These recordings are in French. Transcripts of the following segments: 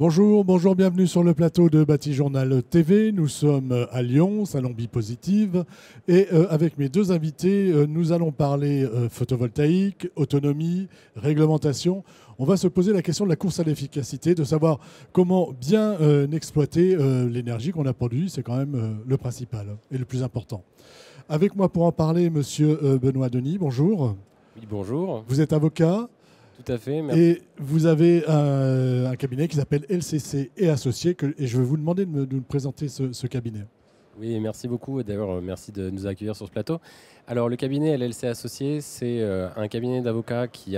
Bonjour, bonjour, bienvenue sur le plateau de Bâti Journal TV. Nous sommes à Lyon, Salon Bipositive. Et avec mes deux invités, nous allons parler photovoltaïque, autonomie, réglementation. On va se poser la question de la course à l'efficacité, de savoir comment bien exploiter l'énergie qu'on a produite. C'est quand même le principal et le plus important. Avec moi pour en parler, monsieur Benoît Denis, bonjour. Oui, bonjour. Vous êtes avocat. Tout à fait. Merci. Et vous avez un cabinet qui s'appelle LCC et Associés, et je vais vous demander de nous présenter ce cabinet. Oui, merci beaucoup. D'ailleurs, merci de nous accueillir sur ce plateau. Alors, le cabinet LLC Associés, c'est un cabinet d'avocats qui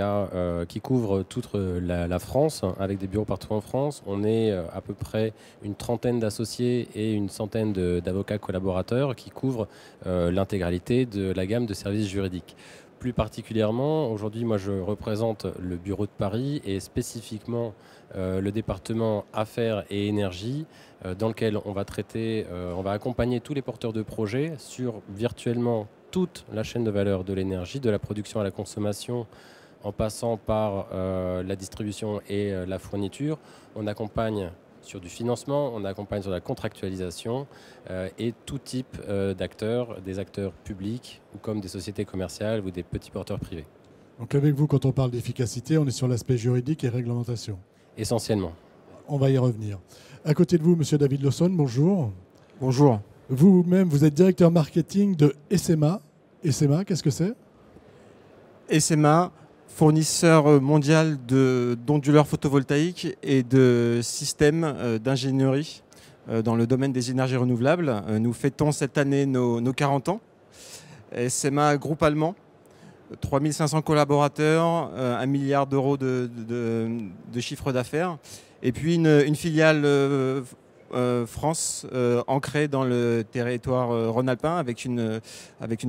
couvre toute la France, avec des bureaux partout en France. On est à peu près une trentaine d'associés et une centaine d'avocats collaborateurs qui couvrent l'intégralité de la gamme de services juridiques. Plus particulièrement, aujourd'hui, moi, je représente le bureau de Paris et spécifiquement le département Affaires et Énergie, dans lequel on va on va accompagner tous les porteurs de projets sur virtuellement toute la chaîne de valeur de l'énergie, de la production à la consommation, en passant par la distribution et la fourniture. On accompagne sur du financement, on accompagne sur la contractualisation et tout type d'acteurs, des acteurs publics ou comme des sociétés commerciales ou des petits porteurs privés. Donc avec vous, quand on parle d'efficacité, on est sur l'aspect juridique et réglementation. Essentiellement. On va y revenir. À côté de vous, monsieur David Lawson, bonjour. Bonjour. Vous-même, vous êtes directeur marketing de SMA. SMA, qu'est-ce que c'est? SMA, fournisseur mondial d'onduleurs photovoltaïques et de systèmes d'ingénierie dans le domaine des énergies renouvelables. Nous fêtons cette année nos 40 ans. SMA, groupe allemand, 3500 collaborateurs, 1 milliard d'euros de chiffre d'affaires. Et puis une filiale France ancrée dans le territoire rhône-alpin avec une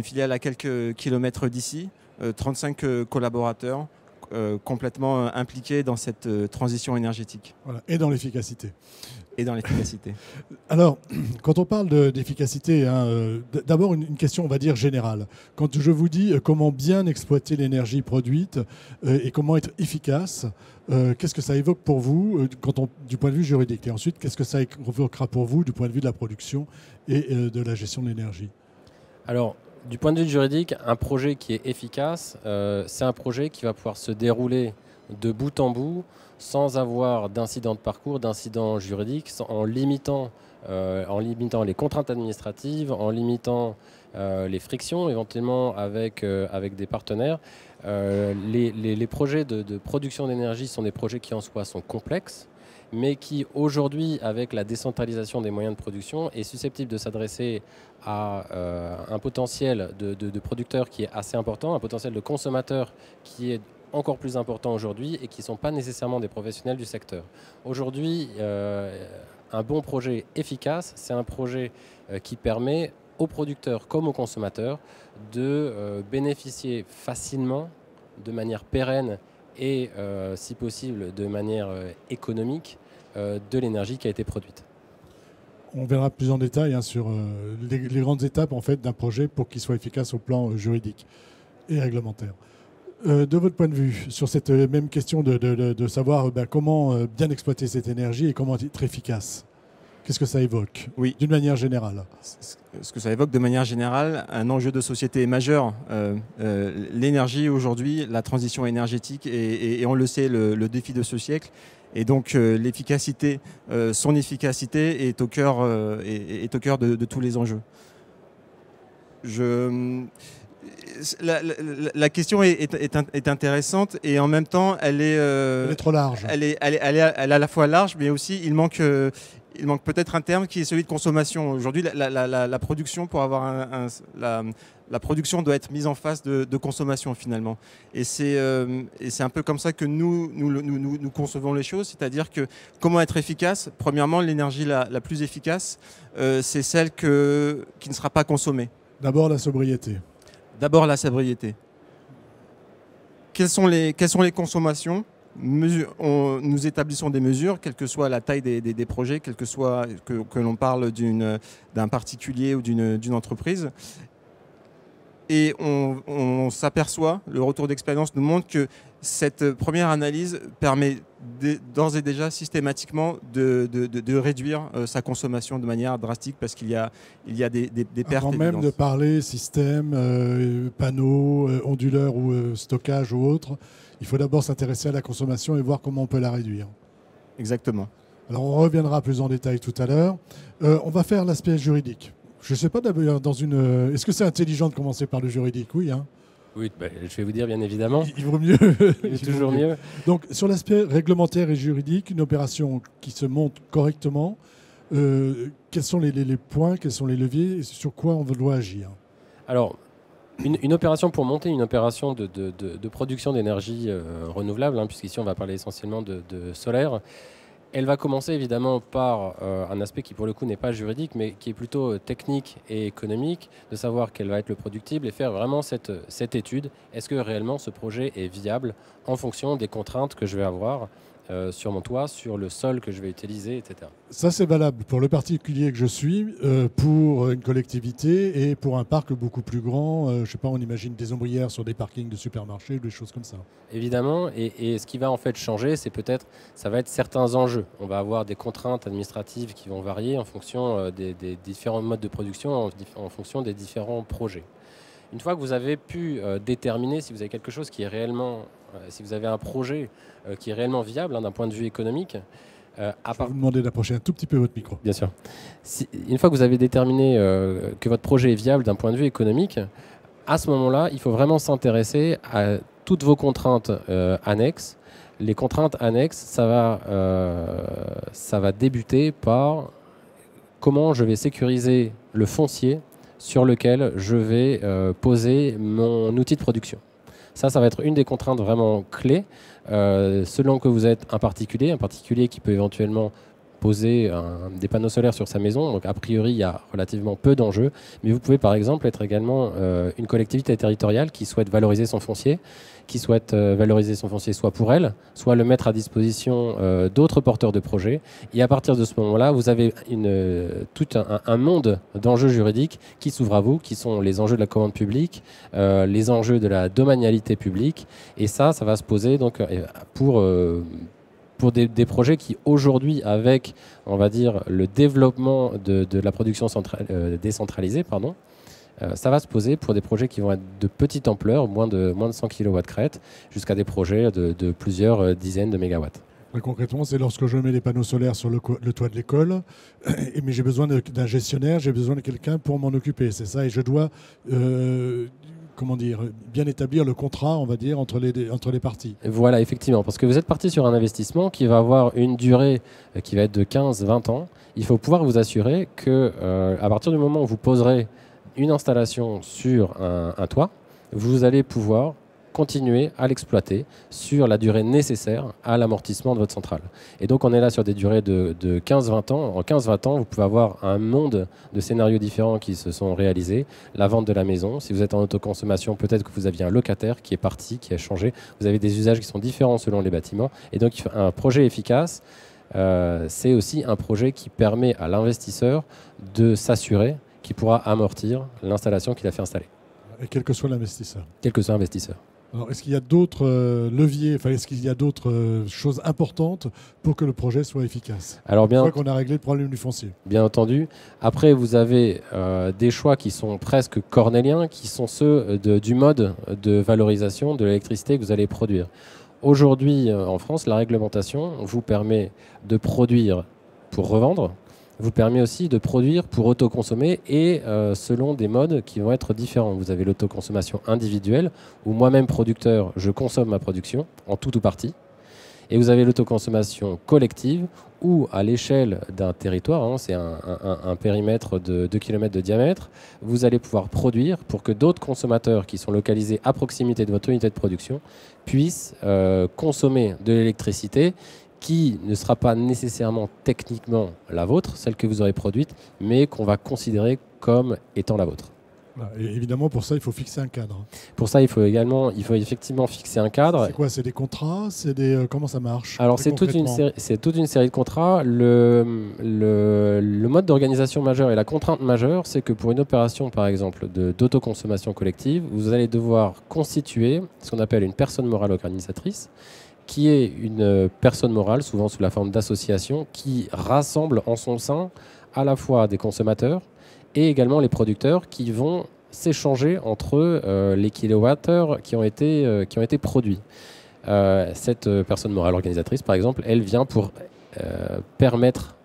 filiale à quelques kilomètres d'ici. 35 collaborateurs complètement impliqués dans cette transition énergétique. Voilà. Et dans l'efficacité. Et dans l'efficacité. Alors, quand on parle d'efficacité, d'abord une question, on va dire, générale. Quand je vous dis comment bien exploiter l'énergie produite et comment être efficace, qu'est-ce que ça évoque pour vous du point de vue juridique? Et ensuite, qu'est-ce que ça évoquera pour vous du point de vue de la production et de la gestion de l'énergie? Alors, du point de vue juridique, un projet qui est efficace, c'est un projet qui va pouvoir se dérouler de bout en bout sans avoir d'incident de parcours, d'incident juridique, en limitant les contraintes administratives, en limitant les frictions éventuellement avec des partenaires. Les projets de production d'énergie sont des projets qui en soi sont complexes, mais qui aujourd'hui, avec la décentralisation des moyens de production, est susceptible de s'adresser à un potentiel de producteurs qui est assez important, un potentiel de consommateurs qui est encore plus important aujourd'hui et qui ne sont pas nécessairement des professionnels du secteur. Aujourd'hui, un bon projet efficace, c'est un projet qui permet aux producteurs comme aux consommateurs de bénéficier facilement, de manière pérenne et si possible de manière économique de l'énergie qui a été produite. On verra plus en détail sur les grandes étapes en fait, d'un projet pour qu'il soit efficace au plan juridique et réglementaire. De votre point de vue, sur cette même question de savoir comment bien exploiter cette énergie et comment être efficace, qu'est-ce que ça évoque d'une manière générale? Ce que ça évoque de manière générale, un enjeu de société est majeur. L'énergie aujourd'hui, la transition énergétique, et on le sait, le défi de ce siècle. Et donc l'efficacité, son efficacité est au cœur de tous les enjeux. La question est intéressante et en même temps elle est trop large. Elle est à la fois large, mais aussi il manque peut-être un terme qui est celui de consommation. Aujourd'hui, la production, pour avoir la production doit être mise en face de consommation finalement. Et c'est un peu comme ça que nous concevons les choses, c'est-à-dire que comment être efficace? Premièrement, l'énergie la plus efficace, c'est celle qui ne sera pas consommée. D'abord la sobriété. D'abord la sobriété. Quelles sont les consommations? Nous établissons des mesures, quelle que soit la taille des projets, quel que soit que l'on parle d'un particulier ou d'une entreprise. Et on s'aperçoit, le retour d'expérience nous montre que cette première analyse permet d'ores et déjà systématiquement de réduire sa consommation de manière drastique parce qu'il y a des pertes. Avant même de parler système, panneaux, onduleurs ou stockage ou autre, il faut d'abord s'intéresser à la consommation et voir comment on peut la réduire. Exactement. Alors on reviendra plus en détail tout à l'heure. On va faire l'aspect juridique. Je ne sais pas d'ailleurs, est-ce que c'est intelligent de commencer par le juridique? Oui, hein. Oui, je vais vous dire bien évidemment. Il vaut mieux. Il vaut toujours mieux. Donc sur l'aspect réglementaire et juridique, une opération qui se monte correctement, quels sont les points, quels sont les leviers et sur quoi on doit agir? Alors, une opération pour monter une opération de production d'énergie renouvelable, hein, puisqu'ici on va parler essentiellement de solaire, elle va commencer évidemment par un aspect qui pour le coup n'est pas juridique mais qui est plutôt technique et économique, de savoir quel va être le productible et faire vraiment cette étude. Est-ce que réellement ce projet est viable en fonction des contraintes que je vais avoir sur mon toit, sur le sol que je vais utiliser, etc. Ça c'est valable pour le particulier que je suis, pour une collectivité et pour un parc beaucoup plus grand. Je ne sais pas, on imagine des ombrières sur des parkings de supermarchés ou des choses comme ça. Évidemment, et ce qui va en fait changer, ça va être certains enjeux. On va avoir des contraintes administratives qui vont varier en fonction des différents modes de production, en fonction des différents projets. Une fois que vous avez pu déterminer si vous avez quelque chose qui est réellement, si vous avez un projet qui est réellement viable hein, d'un point de vue économique. Je vais vous demander d'approcher un tout petit peu votre micro. Bien sûr. Une fois que vous avez déterminé que votre projet est viable d'un point de vue économique, à ce moment-là, il faut vraiment s'intéresser à toutes vos contraintes annexes. Les contraintes annexes, ça va débuter par comment je vais sécuriser le foncier sur lequel je vais poser mon outil de production. Ça va être une des contraintes vraiment clés. Selon que vous êtes un particulier qui peut éventuellement poser des panneaux solaires sur sa maison, donc a priori il y a relativement peu d'enjeux, mais vous pouvez par exemple être également une collectivité territoriale qui souhaite valoriser son foncier, soit pour elle, soit le mettre à disposition d'autres porteurs de projets, et à partir de ce moment-là, vous avez tout un monde d'enjeux juridiques qui s'ouvrent à vous, qui sont les enjeux de la commande publique, les enjeux de la domanialité publique, et ça va se poser donc pour des projets qui aujourd'hui, avec on va dire le développement de la production décentralisée, ça va se poser pour des projets qui vont être de petite ampleur, moins de 100 kW crête, jusqu'à des projets de plusieurs dizaines de mégawatts. Concrètement, c'est lorsque je mets les panneaux solaires sur le toit de l'école, mais j'ai besoin d'un gestionnaire, j'ai besoin de quelqu'un pour m'en occuper, c'est ça, et je dois bien établir le contrat, on va dire, entre les parties. Voilà, effectivement, parce que vous êtes parti sur un investissement qui va avoir une durée qui va être de 15-20 ans. Il faut pouvoir vous assurer que à partir du moment où vous poserez une installation sur un toit, vous allez pouvoir continuer à l'exploiter sur la durée nécessaire à l'amortissement de votre centrale. Et donc on est là sur des durées de 15-20 ans. En 15-20 ans, vous pouvez avoir un monde de scénarios différents qui se sont réalisés. La vente de la maison, si vous êtes en autoconsommation, peut-être que vous aviez un locataire qui est parti, qui a changé. Vous avez des usages qui sont différents selon les bâtiments. Et donc un projet efficace, c'est aussi un projet qui permet à l'investisseur de s'assurer qu'il pourra amortir l'installation qu'il a fait installer. Et quel que soit l'investisseur. Quel que soit l'investisseur. Alors, est-ce qu'il y a d'autres leviers, est-ce qu'il y a d'autres choses importantes pour que le projet soit efficace? Alors bien, une fois qu'on a réglé le problème du foncier. Bien entendu. Après, vous avez des choix qui sont presque cornéliens, qui sont ceux du mode de valorisation de l'électricité que vous allez produire. Aujourd'hui, en France, la réglementation vous permet de produire pour revendre, vous permet aussi de produire pour autoconsommer et selon des modes qui vont être différents. Vous avez l'autoconsommation individuelle, où moi-même producteur, je consomme ma production en tout ou partie. Et vous avez l'autoconsommation collective, où à l'échelle d'un territoire, c'est un périmètre de 2 km de diamètre, vous allez pouvoir produire pour que d'autres consommateurs qui sont localisés à proximité de votre unité de production puissent consommer de l'électricité qui ne sera pas nécessairement techniquement la vôtre, celle que vous aurez produite, mais qu'on va considérer comme étant la vôtre. Et évidemment, pour ça, il faut fixer un cadre. Pour ça, il faut effectivement fixer un cadre. C'est quoi? C'est des contrats? Comment ça marche? Alors, c'est toute une série de contrats. Le mode d'organisation majeur et la contrainte majeure, c'est que pour une opération, par exemple, d'autoconsommation collective, vous allez devoir constituer ce qu'on appelle une personne morale organisatrice, qui est une personne morale, souvent sous la forme d'association, qui rassemble en son sein à la fois des consommateurs et également les producteurs qui vont s'échanger entre eux les kilowattheures qui ont été produits. Cette personne morale organisatrice, par exemple, elle vient pour permettre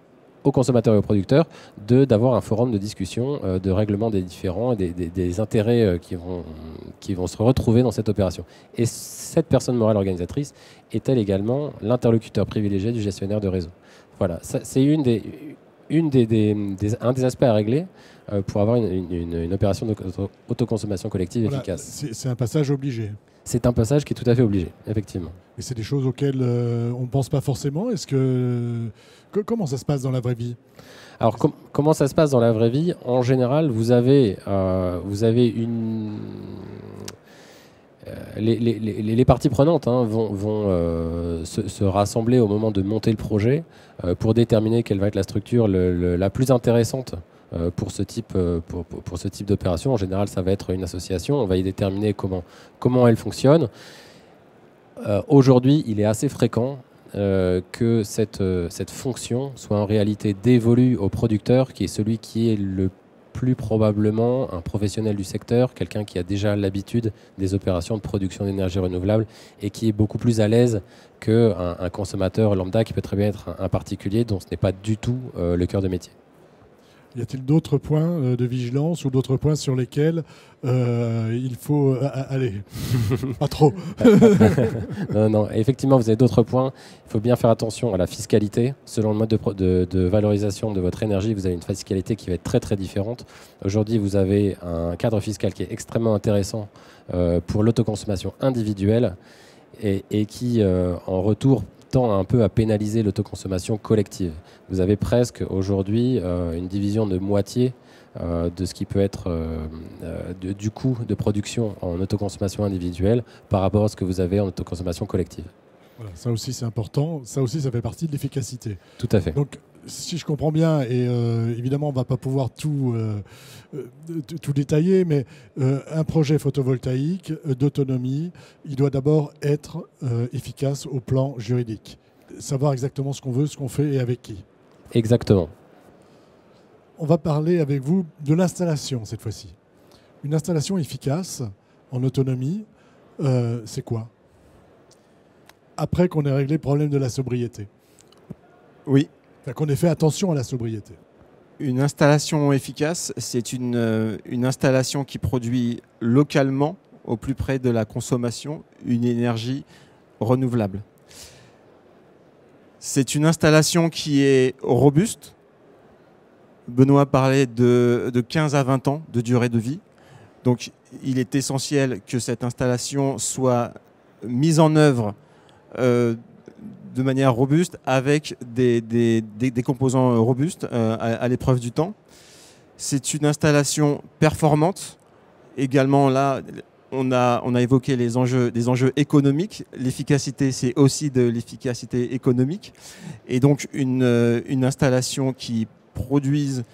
aux consommateurs et aux producteurs d'avoir un forum de discussion, de règlement des différends, des intérêts qui vont se retrouver dans cette opération. Et cette personne morale organisatrice est-elle également l'interlocuteur privilégié du gestionnaire de réseau. Voilà, c'est un des aspects à régler pour avoir une opération d'autoconsommation collective efficace. C'est un passage obligé. C'est un passage qui est tout à fait obligé, effectivement. Et c'est des choses auxquelles on ne pense pas forcément. Comment ça se passe dans la vraie vie? Alors, comment ça se passe dans la vraie vie? En général, vous avez les parties prenantes vont se rassembler au moment de monter le projet pour déterminer quelle va être la structure la plus intéressante pour ce type d'opération. En général, ça va être une association. On va y déterminer comment elle fonctionne. Aujourd'hui, il est assez fréquent que cette fonction soit en réalité dévolue au producteur, qui est celui qui est le plus probablement un professionnel du secteur, quelqu'un qui a déjà l'habitude des opérations de production d'énergie renouvelable et qui est beaucoup plus à l'aise qu'un consommateur lambda qui peut très bien être un particulier dont ce n'est pas du tout le cœur de métier. Y a-t-il d'autres points de vigilance ou d'autres points sur lesquels il faut aller? Pas trop. Non, effectivement, vous avez d'autres points. Il faut bien faire attention à la fiscalité. Selon le mode de valorisation de votre énergie, vous avez une fiscalité qui va être très très différente. Aujourd'hui, vous avez un cadre fiscal qui est extrêmement intéressant pour l'autoconsommation individuelle et qui, en retour, tend un peu à pénaliser l'autoconsommation collective. Vous avez presque aujourd'hui une division de moitié de ce qui peut être du coût de production en autoconsommation individuelle par rapport à ce que vous avez en autoconsommation collective. Voilà, ça aussi c'est important, ça aussi ça fait partie de l'efficacité. Tout à fait. Donc si je comprends bien, et évidemment on ne va pas pouvoir tout détailler, mais un projet photovoltaïque d'autonomie, il doit d'abord être efficace au plan juridique. Savoir exactement ce qu'on veut, ce qu'on fait et avec qui. Exactement. On va parler avec vous de l'installation cette fois-ci. Une installation efficace en autonomie, c'est quoi? Après qu'on ait réglé le problème de la sobriété. Oui. Qu'on ait fait attention à la sobriété. Une installation efficace, c'est une installation qui produit localement, au plus près de la consommation, une énergie renouvelable. C'est une installation qui est robuste. Benoît parlait de 15 à 20 ans de durée de vie. Donc il est essentiel que cette installation soit mise en œuvre de manière robuste avec des composants robustes à l'épreuve du temps. C'est une installation performante. Également là, on a évoqué des enjeux économiques. L'efficacité, c'est aussi de l'efficacité économique. Et donc une installation qui produise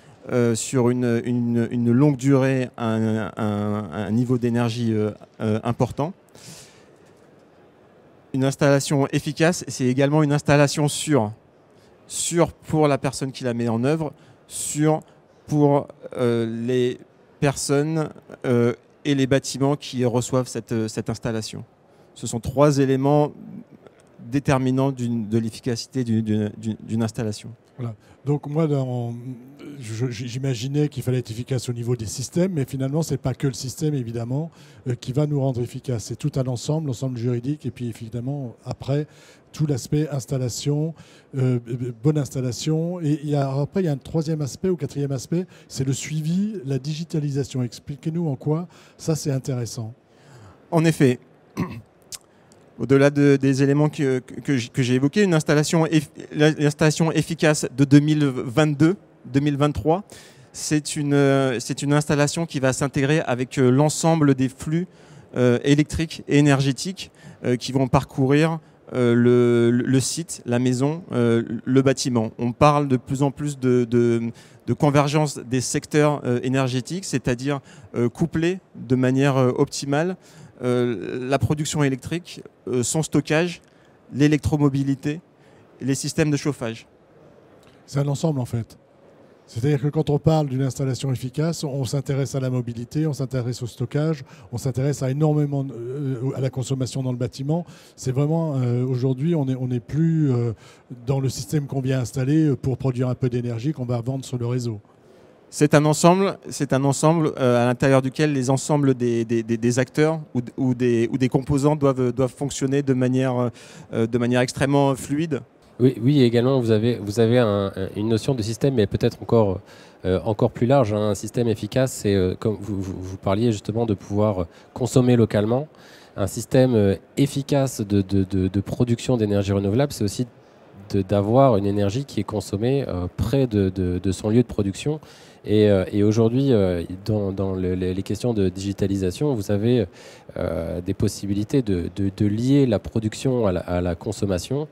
sur une longue durée un niveau d'énergie important. Une installation efficace, c'est également une installation sûre. Sûre pour la personne qui la met en œuvre, sûre pour les personnes et les bâtiments qui reçoivent cette installation. Ce sont trois éléments déterminants de l'efficacité d'une installation. Voilà. Donc moi, j'imaginais qu'il fallait être efficace au niveau des systèmes, mais finalement, ce n'est pas que le système, évidemment, qui va nous rendre efficaces. C'est tout un ensemble, l'ensemble juridique, et puis évidemment, après, tout l'aspect installation, bonne installation. Et après, il y a un troisième aspect ou quatrième aspect, c'est le suivi, la digitalisation. Expliquez-nous en quoi ça, c'est intéressant. En effet, au-delà des éléments que j'ai évoqués, l'installation efficace de 2022-2023, c'est une installation qui va s'intégrer avec l'ensemble des flux électriques et énergétiques qui vont parcourir le site, la maison, le bâtiment. On parle de plus en plus de convergence des secteurs énergétiques, c'est-à-dire couplés de manière optimale la production électrique, son stockage l'électromobilité, les systèmes de chauffage. C'est un ensemble en fait. C'est-à-dire que quand on parle d'une installation efficace, on s'intéresse à la mobilité, on s'intéresse au stockage, on s'intéresse à énormément à la consommation dans le bâtiment. C'est vraiment, aujourd'hui, on n'est plus dans le système qu'on vient installer pour produire un peu d'énergie qu'on va vendre sur le réseau. C'est un ensemble à l'intérieur duquel les ensembles des acteurs ou des composants doivent fonctionner de manière extrêmement fluide. Oui, également, vous avez une notion de système, mais peut-être encore plus large. Hein. Un système efficace, c'est comme vous parliez justement de pouvoir consommer localement. Un système efficace de production d'énergie renouvelable, c'est aussi d'avoir une énergie qui est consommée près de son lieu de production. Et aujourd'hui, dans les questions de digitalisation, vous avez des possibilités de lier la production à la consommation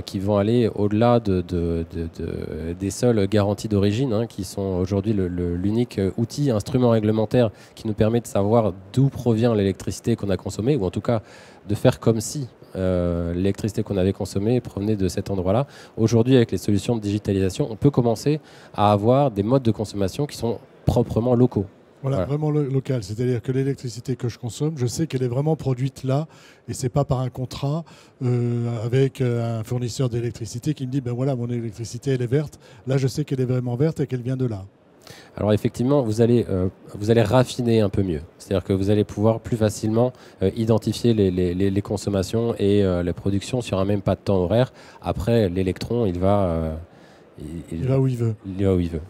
qui vont aller au-delà des seules garanties d'origine, hein, qui sont aujourd'hui l'unique outil, instrument réglementaire qui nous permet de savoir d'où provient l'électricité qu'on a consommée, ou en tout cas de faire comme si l'électricité qu'on avait consommée provenait de cet endroit-là. Aujourd'hui, avec les solutions de digitalisation, on peut commencer à avoir des modes de consommation qui sont proprement locaux. Voilà, vraiment local. C'est-à-dire que l'électricité que je consomme, je sais qu'elle est vraiment produite là, et c'est pas par un contrat avec un fournisseur d'électricité qui me dit ben voilà, mon électricité elle est verte. Là, je sais qu'elle est vraiment verte et qu'elle vient de là. Alors effectivement, vous allez raffiner un peu mieux. C'est-à-dire que vous allez pouvoir plus facilement identifier les consommations et les productions sur un même pas de temps horaire. Après, l'électron, il va où il veut. Il va où il veut.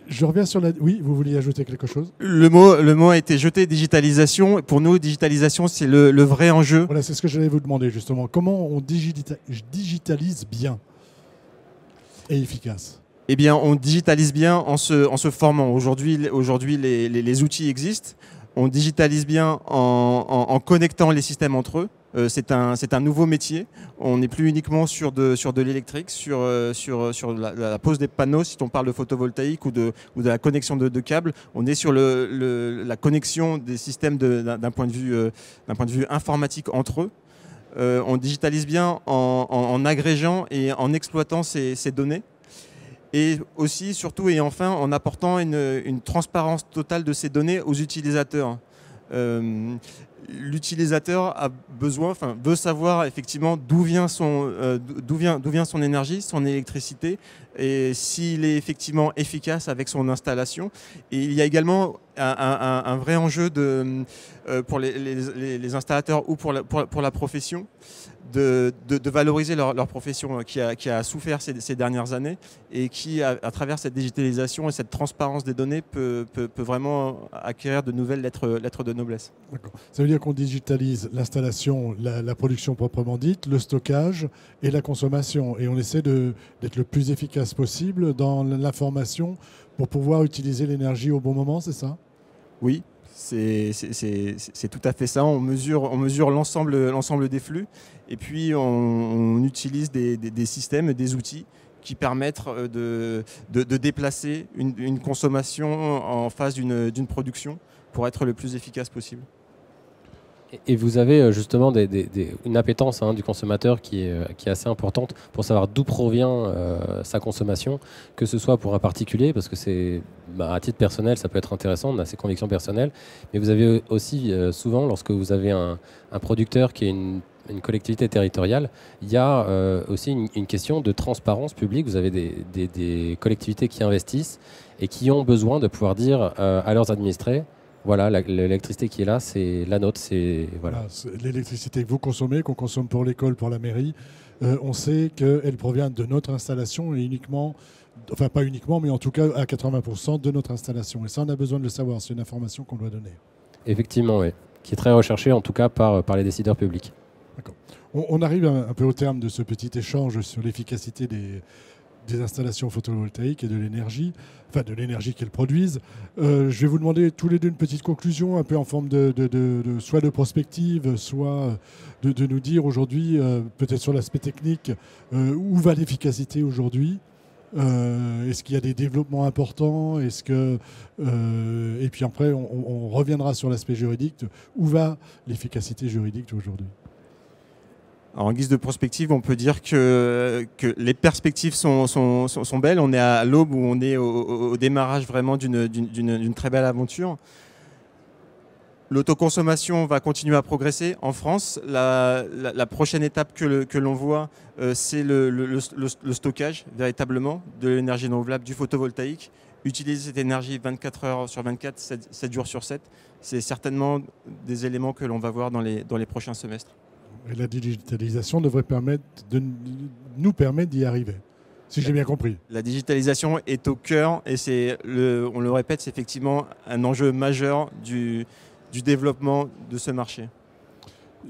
Je reviens sur la... Oui, vous vouliez ajouter quelque chose ? Le mot a été jeté, digitalisation. Pour nous, digitalisation, c'est le vrai enjeu. Voilà, c'est ce que j'allais vous demander justement. Comment on digitalise bien et efficace ? Eh bien, on digitalise bien en se formant. Aujourd'hui, les outils existent. On digitalise bien en connectant les systèmes entre eux. C'est un nouveau métier. On n'est plus uniquement sur de l'électrique, sur la pose des panneaux, si on parle de photovoltaïque ou de la connexion de câbles. On est sur la connexion des systèmes d'un point de vue informatique entre eux. On digitalise bien en agrégeant et en exploitant ces données. Et aussi, surtout et enfin, en apportant une transparence totale de ces données aux utilisateurs. L'utilisateur veut savoir effectivement d'où vient son énergie, son électricité, et s'il est effectivement efficace avec son installation. Et il y a également un vrai enjeu pour les installateurs ou pour la profession de valoriser leur profession qui a souffert ces dernières années et qui, à travers cette digitalisation et cette transparence des données, peut vraiment acquérir de nouvelles lettres de noblesse. D'accord. Ça veut dire qu'on digitalise l'installation, la production proprement dite, le stockage et la consommation. Et on essaie d'être le plus efficace possible dans l'information pour pouvoir utiliser l'énergie au bon moment, c'est ça ? Oui. C'est tout à fait ça. On mesure l'ensemble des flux et puis on utilise des systèmes, des outils qui permettent de déplacer une consommation en face d'une production pour être le plus efficace possible. Et vous avez justement une appétence du consommateur qui est assez importante pour savoir d'où provient sa consommation, que ce soit pour un particulier, parce que c'est à titre personnel, ça peut être intéressant, on a ses convictions personnelles, mais vous avez aussi souvent, lorsque vous avez un producteur qui est une collectivité territoriale, il y a aussi une question de transparence publique. Vous avez des collectivités qui investissent et qui ont besoin de pouvoir dire à leurs administrés, voilà, l'électricité qui est là, c'est la nôtre. Voilà. L'électricité que vous consommez, qu'on consomme pour l'école, pour la mairie, on sait qu'elle provient de notre installation et uniquement, enfin pas uniquement, mais en tout cas à 80% de notre installation. Et ça, on a besoin de le savoir. C'est une information qu'on doit donner. Effectivement, oui. Qui est très recherchée, en tout cas par les décideurs publics. D'accord. On arrive un peu au terme de ce petit échange sur l'efficacité des installations photovoltaïques et de l'énergie, enfin de l'énergie qu'elles produisent. Je vais vous demander tous les deux une petite conclusion, un peu en forme soit de prospective, soit de nous dire aujourd'hui, peut-être sur l'aspect technique, où va l'efficacité aujourd'hui. Est-ce qu'il y a des développements importants ? Et puis après, on reviendra sur l'aspect juridique. Où va l'efficacité juridique aujourd'hui ? Alors, en guise de prospective, on peut dire que les perspectives sont belles. On est à l'aube où on est au démarrage vraiment d'une très belle aventure. L'autoconsommation va continuer à progresser. En France, la prochaine étape que l'on voit, c'est le stockage véritablement de l'énergie renouvelable, du photovoltaïque. Utiliser cette énergie 24 heures sur 24, 7 jours sur 7, c'est certainement des éléments que l'on va voir dans les prochains semestres. Et la digitalisation devrait nous permettre d'y arriver, si j'ai bien compris. La digitalisation est au cœur et on le répète, c'est effectivement un enjeu majeur du développement de ce marché.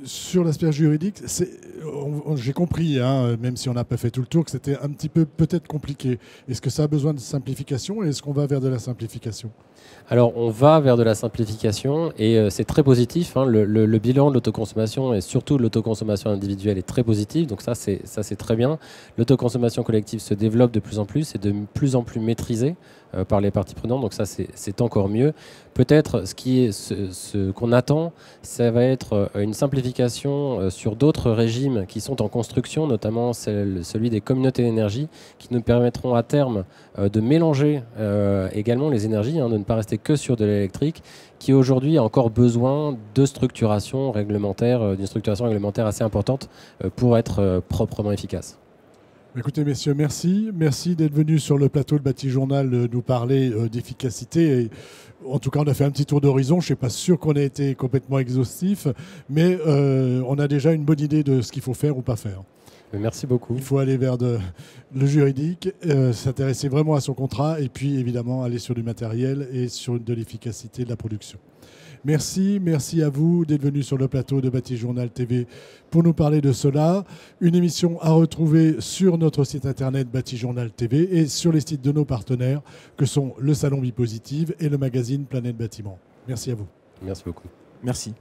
Sur l'aspect juridique, j'ai compris, hein, même si on n'a pas fait tout le tour, que c'était un petit peu peut-être compliqué. Est-ce que ça a besoin de simplification et est-ce qu'on va vers de la simplification ? Alors, on va vers de la simplification et c'est très positif. Hein. Le bilan de l'autoconsommation et surtout de l'autoconsommation individuelle est très positif. Donc ça, c'est très bien. L'autoconsommation collective se développe de plus en plus et de plus en plus maîtrisée par les parties prenantes. Donc ça, c'est encore mieux. Peut-être ce qu'on attend, ça va être une simplification sur d'autres régimes qui sont en construction, notamment celui des communautés d'énergie, qui nous permettront à terme de mélanger également les énergies, hein, de ne pas rester que sur de l'électrique, qui aujourd'hui a encore besoin de structuration réglementaire, d'une structuration réglementaire assez importante pour être proprement efficace. Écoutez, messieurs, merci. Merci d'être venus sur le plateau de Batijournal nous parler d'efficacité. Et, en tout cas, on a fait un petit tour d'horizon. Je ne suis pas sûr qu'on ait été complètement exhaustif, mais on a déjà une bonne idée de ce qu'il faut faire ou pas faire. Merci beaucoup. Il faut aller vers le juridique, s'intéresser vraiment à son contrat et puis évidemment aller sur du matériel et sur de l'efficacité de la production. Merci à vous d'être venus sur le plateau de Batijournal TV pour nous parler de cela. Une émission à retrouver sur notre site internet Batijournal TV et sur les sites de nos partenaires que sont le Salon Bipositive et le magazine Planète Bâtiment. Merci à vous. Merci beaucoup. Merci.